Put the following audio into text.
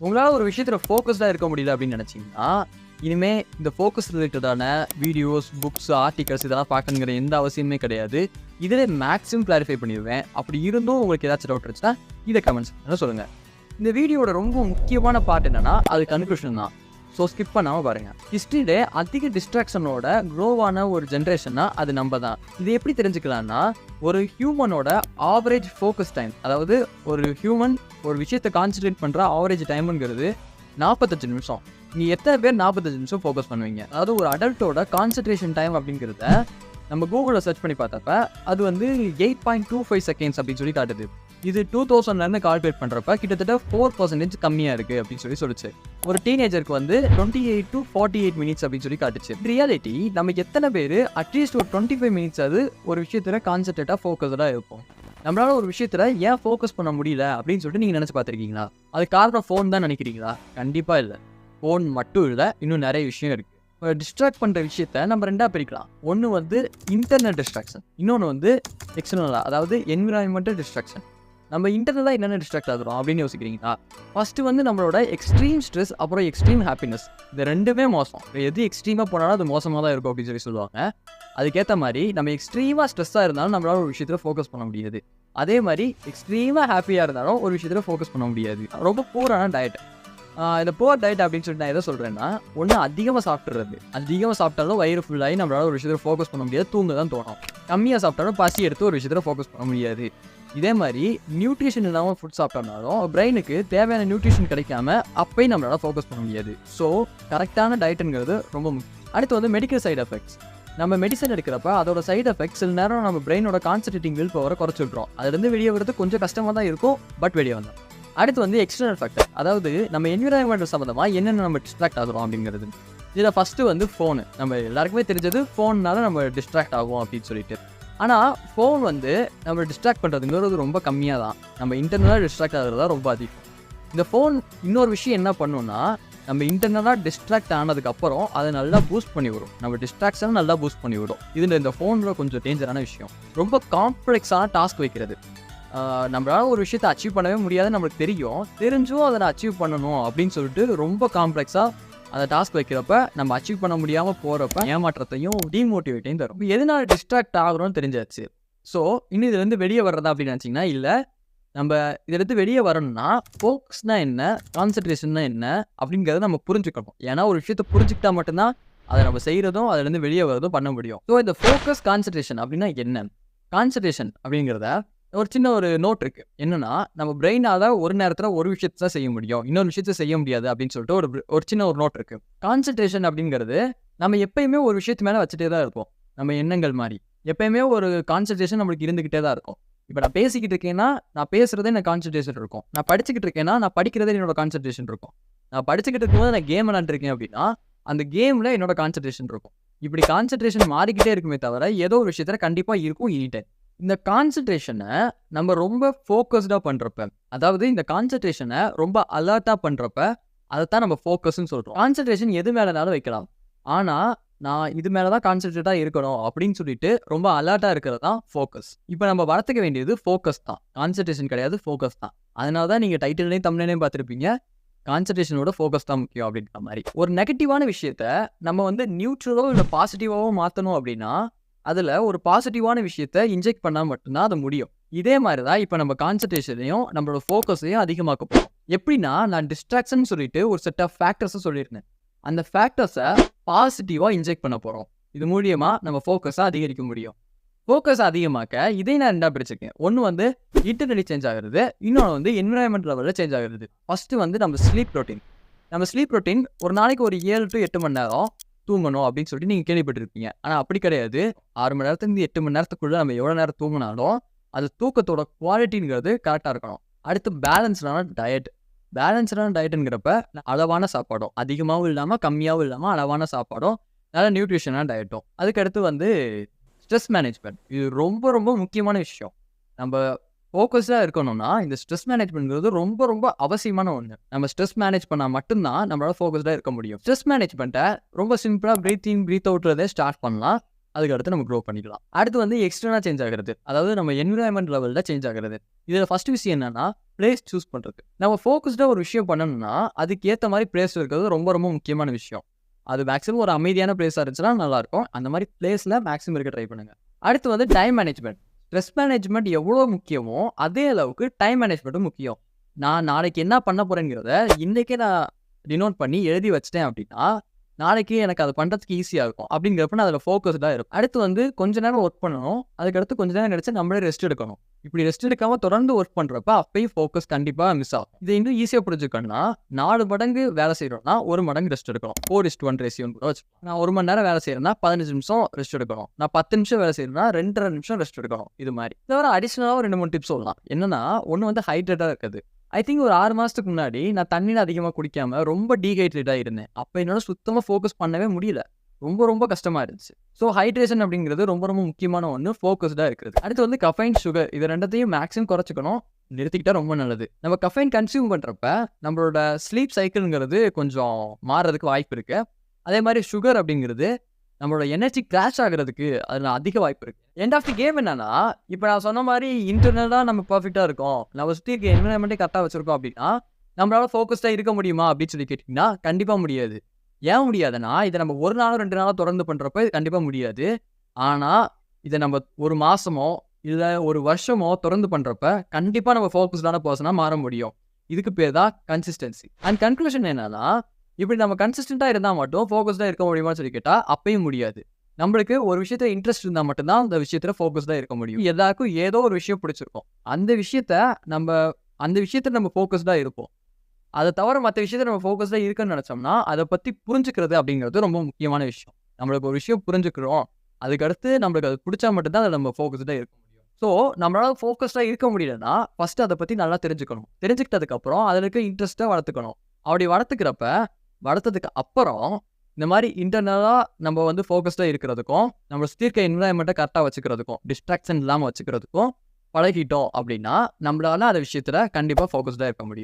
உங்களால் ஒரு விஷயத்தில் ஃபோக்கஸ்டாக இருக்க முடியல அப்படின்னு நினச்சிங்கன்னா இனிமேல் இந்த ஃபோக்கஸ் ரிலேட்டடான வீடியோஸ், புக்ஸ், ஆர்டிகல்ஸ் இதெல்லாம் பார்க்கணுங்கிற எந்த அவசியமே கிடையாது. இதில் மேக்ஸிமம் கிளாரிஃபை பண்ணிடுவேன். அப்படி இருந்தும் உங்களுக்கு ஏதாச்சும் டவுட் இருந்துச்சுன்னா இதை கமெண்ட்ஸ் சொல்லுங்கள். இந்த வீடியோட ரொம்ப முக்கியமான பார்ட் என்னென்னா அது கன்க்ளூஷன் தான். ஸோ ஸ்கிப் பண்ணாமல் பாருங்கள். ஹிஸ்ட்ரியிலே அதிக டிஸ்ட்ராக்ஷனோட க்ரோவான ஒரு ஜென்ரேஷன்னா அது நம்ம தான். இது எப்படி தெரிஞ்சுக்கலான்னா ஒரு ஹியூமனோட ஆவரேஜ் ஃபோக்கஸ் டைம், அதாவது ஒரு ஹியூமன் ஒரு விஷயத்தை கான்சன்ட்ரேட் பண்ணுற ஆவரேஜ் டைமுங்கிறது 45 நிமிஷம். நீங்கள் எத்தனை பேர் 45 நிமிஷம் ஃபோக்கஸ் பண்ணுவீங்க? அதாவது ஒரு அடல்ட்டோட கான்சன்ட்ரேஷன் டைம் அப்படிங்கிறத நம்ம கூகுளில் சர்ச் பண்ணி பார்த்தப்ப அது வந்து 8.25 செகண்ட்ஸ் அப்படின்னு சொல்லி காட்டுது. இது 2000 கால்குலேட் பண்ணுறப்ப கிட்டத்தட்ட 4% கம்மியாக இருக்குது அப்படின்னு சொல்லிச்சு. ஒரு டீனேஜருக்கு வந்து 28 to 48 மினிட்ஸ் அப்படின்னு சொல்லி காட்டுச்சு. ரியாலிட்டி நம்ம எத்தனை பேர் அட்லீஸ்ட் ஒரு 25 மினிட்ஸ் அது ஒரு விஷயத்தில் கான்சன்ட்ரேட்டாக ஃபோக்கஸ்டாக இருக்கும். நம்மளால ஒரு விஷயத்தில் ஏன் ஃபோக்கஸ் பண்ண முடியல அப்படின்னு சொல்லிட்டு நீங்கள் நினச்சி பார்த்துருக்கீங்களா? அது காரணம் ஃபோன் தான் நினைக்கிறீங்களா? கண்டிப்பாக இல்லை. ஃபோன் மட்டும் இல்லை, இன்னும் நிறைய விஷயம் இருக்குது. டிஸ்ட்ராக்ட் பண்ணுற விஷயத்த நம்ம ரெண்டாக பிரிக்கலாம். ஒன்று வந்து இன்டர்னல் டிஸ்ட்ராக்ஷன், இன்னொன்று வந்து எக்ஸ்டர்னலாக, அதாவது என்விரான்மெண்டல் டிஸ்ட்ராக்ஷன். நம்ம இன்டர்னலாக என்னென்ன டிஸ்ட்ராக்ட் ஆகுறோம் அப்படின்னு யோசிக்கிறீங்களா? ஃபஸ்ட்டு வந்து நம்மளோட எக்ஸ்ட்ரீம் ஸ்ட்ரெஸ், அப்புறம் எக்ஸ்ட்ரீம் ஹாப்பினஸ். இது ரெண்டுமே மோசம். எது எக்ஸ்ட்ரீமாக போனாலும் அது மோசமாக தான் இருக்கும் அப்படின்னு சொல்லுவாங்க. அதுக்கேற்ற மாதிரி நம்ம எக்ஸ்ட்ரீமாக ஸ்ட்ரெஸ்ஸாக இருந்தாலும் நம்மளால ஒரு விஷயத்தில் ஃபோக்கஸ் பண்ண முடியாது. அதே மாதிரி எக்ஸ்ட்ரீமாக ஹாப்பியாக இருந்தாலும் ஒரு விஷயத்தில் ஃபோக்கஸ் பண்ண முடியாது. ரொம்ப பூரான டயட். இந்த புவர் டயட் அப்படின்னு சொல்லிட்டு நான் எதை சொல்கிறேன்னா, ஒன்று அதிகமாக சாப்பிட்றது. அதிகமாக சாப்பிட்டாலும் வயிறு ஃபுல்லாகி நம்மளால ஒரு விஷயத்தில் ஃபோக்கஸ் பண்ண முடியாது, தூங்க தான் தோணும். கம்மியாக சாப்பிட்டாலும் பசி எடுத்து ஒரு விஷயத்தில் ஃபோக்கஸ் பண்ண முடியாது. இதே மாதிரி நியூட்ரிஷன் இல்லாமல் ஃபுட் சாப்பிட்டோம்னாலும் பிரெயினுக்கு தேவையான நியூட்ரிஷன் கிடைக்காம அப்பயும் நம்மளால ஃபோக்கஸ் பண்ண முடியாது. ஸோ கரெக்டான டயட்டுங்கிறது ரொம்ப முக்கியம். அடுத்து வந்து மெடிக்கல் சைடு எஃபெக்ட்ஸ். நம்ம மெடிசன் எடுக்கிறப்ப அதோட சைடு எஃபெக்ட்ஸ் சில நேரம் நம்ம பிரெயினோட கான்சன்ட்ரேட்டிங் வில் பவரை குறைச்சிடுறோம். அதுலேருந்து வெளியே வரது கொஞ்சம் கஷ்டமாக தான் இருக்கும், பட் வெளியே வந்தோம். அடுத்து வந்து எக்ஸ்டர்னல் ஃபேக்டர், அதாவது நம்ம என்விரான்மெண்ட் சம்மந்தமாக என்னென்ன நம்ம டிஸ்ட்ராக்ட் ஆகிறோம் அப்படிங்கிறது. இதில் ஃபஸ்ட்டு வந்து ஃபோனு. நம்ம எல்லாருக்குமே தெரிஞ்சது ஃபோன்னால நம்ம டிஸ்ட்ராக்ட் ஆகும் அப்படின்னு சொல்லிட்டு. ஆனால் ஃபோன் வந்து நம்ம டிஸ்ட்ராக்ட் பண்ணுறதுங்கிறது ரொம்ப கம்மியாக தான். நம்ம இன்டர்னலாக டிஸ்ட்ராக்ட் ஆகிறது தான் ரொம்ப அதிகம். இந்த ஃபோன் இன்னொரு விஷயம் என்ன பண்ணுன்னா, நம்ம இன்டர்னலாக டிஸ்ட்ராக்ட் ஆனதுக்கப்புறம் அதை நல்லா பூஸ்ட் பண்ணி விடும். நம்ம டிஸ்ட்ராக்ஷனை நல்லா பூஸ்ட் பண்ணி விடும். இது இந்த ஃபோனில் கொஞ்சம் டேஞ்சரான விஷயம். ரொம்ப காம்ப்ளெக்ஸான டாஸ்க் வைக்கிறது. நம்மளால ஒரு விஷயத்தை அச்சீவ் பண்ணவே முடியாதுன்னு நம்மளுக்கு தெரியும். தெரிஞ்சும் அதை அச்சீவ் பண்ணணும் அப்படின்னு சொல்லிட்டு ரொம்ப காம்ப்ளெக்ஸாக அந்த டாஸ்க் வைக்கிறப்ப நம்ம அச்சீவ் பண்ண முடியாமல் போகிறப்ப ஏமாற்றத்தையும் டீமோட்டிவேட்டையும் தரும். எதனால டிஸ்ட்ராக்ட் ஆகுறோம்னு தெரிஞ்சாச்சு. ஸோ இன்னும் இதுலேருந்து வெளியே வர்றதா அப்படின்னு நினச்சிங்கன்னா, இல்லை நம்ம இதுலேருந்து வெளியே வரணும்னா ஃபோக்கஸ்னால் என்ன, கான்சன்ட்ரேஷன்னா என்ன அப்படிங்கிறத நம்ம புரிஞ்சுக்கணும். ஏன்னா ஒரு விஷயத்தை புரிஞ்சுக்கிட்டா மட்டும்தான் அதை நம்ம செய்கிறதும் அதுலேருந்து வெளியே வரதும் பண்ண முடியும். ஸோ இந்த ஃபோக்கஸ் கான்சன்ட்ரேஷன் அப்படின்னா என்ன? கான்சன்ட்ரேஷன் அப்படிங்கிறத ஒரு சின்ன ஒரு நோட் இருக்குது. என்னென்னா, நம்ம பிரெயினால் ஒரு நேரத்தில் ஒரு விஷயத்தை தான் செய்ய முடியும், இன்னொரு விஷயத்தை செய்ய முடியாது அப்படின்னு சொல்லிட்டு ஒரு சின்ன ஒரு நோட் இருக்குது. கான்சன்ட்ரேஷன் அப்படிங்கிறது நம்ம எப்பயுமே ஒரு விஷயத்து மேலே வச்சுட்டே தான் இருப்போம். நம்ம எண்ணங்கள் மாதிரி எப்பயுமே ஒரு கான்சன்ட்ரேஷன் நம்மளுக்கு இருந்துக்கிட்டே தான் இருக்கும். இப்போ நான் பேசிக்கிட்டு இருக்கேன்னா நான் பேசுகிறதே எனக்கு கான்சன்ட்ரேஷன் இருக்கும். நான் படிச்சுக்கிட்டு இருக்கேன்னா நான் படிக்கிறதே என்னோட கான்சன்ட்ரேஷன் இருக்கும். நான் படிச்சுக்கிட்டு இருக்கும்போது நான் கேம் விளாண்டுருக்கேன் அப்படின்னா அந்த கேமில் என்னோட கான்சன்ட்ரேஷன் இருக்கும். இப்படி கான்சன்ட்ரேஷன் மாறிக்கிட்டே இருக்குமே தவிர ஏதோ ஒரு விஷயத்தில் கண்டிப்பாக இருக்கும் எனி டைம். இந்த கான்சன்ட்ரேஷனை நம்ம ரொம்ப ஃபோக்கஸ்டாக பண்ணுறப்ப, அதாவது இந்த கான்சன்ட்ரேஷனை ரொம்ப அலர்ட்டாக பண்ணுறப்ப அதை தான் நம்ம ஃபோக்கஸ்ன்னு சொல்கிறோம். கான்சன்ட்ரேஷன் எது மேலேனாலும் வைக்கலாம். ஆனால் நான் இது மேலே தான் கான்சன்ட்ரேட்டாக இருக்கணும் அப்படின்னு சொல்லிட்டு ரொம்ப அலர்ட்டாக இருக்கிறது தான் ஃபோக்கஸ். இப்போ நம்ம வளர்த்துக்க வேண்டியது ஃபோக்கஸ் தான், கான்சன்ட்ரேஷன் கிடையாது, ஃபோக்கஸ் தான். அதனால தான் நீங்கள் டைட்டில்லையும் தம்ப்நெயிலையும் பார்த்துருப்பீங்க, கான்சன்ட்ரேஷனோட ஃபோக்கஸ் தான் முக்கியம் அப்படின்ற மாதிரி. ஒரு நெகட்டிவான விஷயத்த நம்ம வந்து நியூட்ரலோ இல்லை பாசிட்டிவாவோ மாற்றணும் அப்படின்னா அதில் ஒரு பாசிட்டிவான விஷயத்த இன்ஜெக்ட் பண்ணால் மட்டும்தான் அது முடியும். இதே மாதிரி தான் இப்போ நம்ம கான்சன்ட்ரேஷனையும் நம்மளோட ஃபோக்கஸையும் அதிகமாக்க போகிறோம். எப்படின்னா, நான் டிஸ்ட்ராக்ஷன் சொல்லிட்டு ஒரு செட் ஆஃப் ஃபேக்டர்ஸை சொல்லியிருந்தேன். அந்த ஃபேக்டர்ஸை பாசிட்டிவாக இன்ஜெக்ட் பண்ண போகிறோம். இது மூலியமாக நம்ம ஃபோக்கஸை அதிகரிக்க முடியும். ஃபோக்கஸ் அதிகமாக்க இதை நான் ரெண்டாக பிடிச்சிருக்கேன். ஒன்று வந்து இன்டர்னலி சேஞ்ச் ஆகிறது, இன்னொன்று வந்து என்விரான்மெண்ட் லெவலில் சேஞ்ச் ஆகிறது. ஃபஸ்ட்டு வந்து நம்ம ஸ்லீப் ரொட்டீன். நம்ம ஸ்லீப் ரொட்டீன் ஒரு நாளைக்கு ஒரு 7 to 8 மணி நேரம் தூங்கணும் அப்படின்னு சொல்லிட்டு நீங்கள் கேள்விப்பட்டிருப்பீங்க. ஆனால் அப்படி கிடையாது. 6 மணி நேரத்துலேருந்து 8 மணி நேரத்துக்குள்ளே நம்ம எவ்வளோ நேரம் தூங்கினாலும் அது தூக்கத்தோட குவாலிட்டிங்கிறது கரெக்டாக இருக்கணும். அடுத்து பேலன்ஸ்டான டயட். பேலன்ஸ்டான டயட்டுங்கிறப்ப அளவான சாப்பாடும், அதிகமாகவும் இல்லாமல் கம்மியாகவும் இல்லாமல் அளவான சாப்பாடும், நல்ல நியூட்ரிஷனான டயட்டும். அதுக்கடுத்து வந்து ஸ்ட்ரெஸ் மேனேஜ்மெண்ட். இது ரொம்ப ரொம்ப முக்கியமான விஷயம். நம்ம ஃபோக்கஸ்டாக இருக்கணும்னா இந்த ஸ்ட்ரெஸ் மேனேஜ்மெண்ட்ங்கிறது ரொம்ப ரொம்ப அவசியமான ஒன்று. நம்ம ஸ்ட்ரெஸ் மேனேஜ் பண்ணால் மட்டும்தான் நம்மளால் ஃபோக்கஸ்டாக இருக்க முடியும். ஸ்ட்ரெஸ் மேனேஜ்மெண்ட்டை ரொம்ப சிம்பிளாக ப்ரீத் இன் ப்ரீத் அவுட்றதே ஸ்டார்ட் பண்ணலாம். அதுக்கடுத்து நம்ம க்ரோ பண்ணிக்கலாம். அடுத்து வந்து எக்ஸ்டர்னலா சேஞ்ச் ஆகுறது. அதாவது நம்ம என்விரான்மென்ட் லெவல்ல சேஞ்ச் ஆகுறது. இதில ஃபர்ஸ்ட் விஷயம் என்னன்னா, பிளேஸ் சூஸ் பண்றது. நம்ம ஃபோகஸ்டா ஒரு விஷயம் பண்ணணும்னா, அதுக்கு ஏத்த மாரி பிளேஸ் இருக்கிறது ரொம்ப ரொம்ப முக்கியமான விஷயம். அது மேக்ஸிமம் ஒரு அமைதியான பிளேஸா இருந்துச்சுன்னா நல்லாயிருக்கும். அந்த மாரி பிளேஸ்ல மேக்ஸிமம் இருக்க ட்ரை பண்ணுங்க. அடுத்து வந்து டைம் மேனேஜ்மென்ட். ஸ்ட்ரெஸ் மேனேஜ்மென்ட் எவ்வளோ முக்கியமோ, அதே அளவுக்கு டைம் மேனேஜ்மென்ட்டும் முக்கியம். நான் நாளைக்கு என்ன பண்ண போறேங்கிறத, இன்னைக்கே நான் டினோட் பண்ணி எழுதி வச்சுட்டேன் அப்படின்னா, நாளைக்கு எனக்கு அது பண்றதுக்கு ஈஸியா இருக்கும். அப்படிங்கிறப்ப நான் அதில ஃபோகஸ்டா இருப்பேன். அடுத்து வந்து கொஞ்ச நேரம் ஒர்க் பண்ணணும். அதுக்கடுத்து கொஞ்ச நேரம் கழிச்சு நம்மளே ரெஸ்ட் எடுக்கணும். இப்படி ரெஸ்ட் எடுக்காம தொடர்ந்து ஒர்க் பண்றப்ப அப்பயும் ஃபோகஸ் கண்டிப்பா மிஸ் ஆகும். இத இன்னும் ஈஸியா புரிஞ்சுக்கணும்னா 4 மடங்கு வேலை செய்றோம்னா 1 மடங்கு ரெஸ்ட் எடுக்கணும். 4:1 ரேஷியோன்னு கூட வச்சுக்கலாம். நான் 1 மணி நேரம் வேலை செய்றேன்னா 15 நிமிஷம் ரெஸ்ட் எடுக்கணும். நான் 10 நிமிஷம் வேலை செய்றேன்னா 2 1/2 நிமிஷம் ரெஸ்ட் எடுக்கணும். இது மாரி. தவிர அடிஷனலா ஒரு 2, 3 டிப்ஸ் சொல்லலாம். என்னன்னா, ஒண்ணு வந்து ஹைட்ரேட்டா இருக்கிறது. ஐ திங்க் ஒரு 6 மாசத்துக்கு முன்னாடி நான் தண்ணீல அதிகமா குடிக்காம ரொம்ப டீஹைட்ரேட்டா இருந்தேன். அப்ப என்னால சுத்தமா ஃபோகஸ் பண்ணவே முடியல. ரொம்ப ரொம்ப கஷ்டமா இருந்துச்சு. ஸோ ஹைட்ரேஷன் அப்படிங்கிறது ரொம்ப ரொம்ப முக்கியமான ஒண்ணு. ஃபோகஸ்டா இருக்கிறது. அடுத்து வந்து கஃபைன், சுகர் இது 2த்தையும் மேக்ஸிமம் குறைச்சுக்கணும். நிறுத்திக்கிட்டா ரொம்ப நல்லது. நம்ம கஃபைன் கன்சியூம் பண்றப்ப நம்மளோட ஸ்லீப் சைக்கிள்ங்கிறது கொஞ்சம் மாறுறதுக்கு வாய்ப்பு இருக்கு. அதே மாரி சுகர் அப்படிங்கிறது நம்மளோட எனர்ஜி கிராஷ் ஆகுறதுக்கு அதுல அதிக வாய்ப்பு இருக்கு. எண்ட் ஆஃப் தி கேம் என்னன்னா, இப்ப நான் சொன்ன மாரி இன்டர்னலா நம்ம பெர்ஃபெக்ட்டா இருக்கோம். நம்ம சுத்தி இருக்க என்விரான்மென்ட்டே கரெக்ட்டா வச்சிருக்கோம் அப்படின்னா, நம்மளால ஃபோகஸ்டா இருக்க முடியுமா அப்படின்னு சொல்லி கேட்டீங்கன்னா, கண்டிப்பா முடியாது. ஏன் முடியாதுன்னா, இத நம்ம 1 நாளோ 2 நாளோ தொடர்ந்து பண்றப்ப இது கண்டிப்பா முடியாது. ஆனா, இத நம்ம 1 மாசமோ, இல்ல 1 வருஷமோ தொடர்ந்து பண்றப்ப, கண்டிப்பா நம்ம ஃபோகஸ்டான பெர்சனா மாற முடியும். இதுக்கு பேர் தான் கன்சிஸ்டன்சி. அண்ட் கன்க்ளூஷன் என்னன்னா, இப்படி நம்ம கன்சிஸ்டன்ட்டா இருந்தா மட்டும் ஃபோகஸ்டா இருக்க முடியுமான்னு சொல்லி கேட்டா, அப்பயும் முடியாது. நம்மளுக்கு ஒரு விஷயத்துல இன்ட்ரெஸ்ட் இருந்தா மட்டும் தான் அந்த விஷயத்துல ஃபோகஸ்டா இருக்க முடியும். எல்லாருக்கும் ஏதோ ஒரு விஷயம் பிடிச்சிருக்கும். அந்த விஷயத்துல நம்ம ஃபோகஸ்டா இருப்போம். அத தவிர மத்த விஷயத்துல நம்ம ஃபோகஸ்டா இருக்கன்னு நெனச்சோம்னா, அத பத்தி புரிஞ்சுக்கிறது அப்படிங்கிறது ரொம்ப முக்கியமான விஷயம். நம்மளுக்கு ஒரு விஷயம் புரிஞ்சுக்கிறோம். அதுக்கடுத்து நம்மளுக்கு அது புடிச்சா மட்டும் தான் அதுல நம்ம ஃபோகஸ்டா இருக்க முடியும். ஸோ, நம்மளால ஃபோகஸ்டா இருக்க முடியலன்னா, ஃபர்ஸ்ட் அத பத்தி நல்லா தெரிஞ்சுக்கணும். தெரிஞ்சுக்கிட்டதுக்கு அப்புறம் அதுல இருக்க இன்ட்ரெஸ்ட்ட வளர்த்துக்கணும். அப்படி வளர்த்ததுக்கு அப்புறம் இந்த மாரி இன்டர்னலா நம்ம வந்து ஃபோகஸ்டா இருக்கிறதுக்கும், நம்மள சுத்தி இருக்க என்விரான்மென்ட்ட கரெக்ட்டா வச்சுக்கிறதுக்கும், டிஸ்ட்ராக்ஷன் இல்லாம வச்சுக்கிறதுக்கும் பழகிட்டோம் அப்படின்னா, நம்மளால அந்த விஷயத்துல கண்டிப்பா ஃபோகஸ்டா இருக்க முடியும்.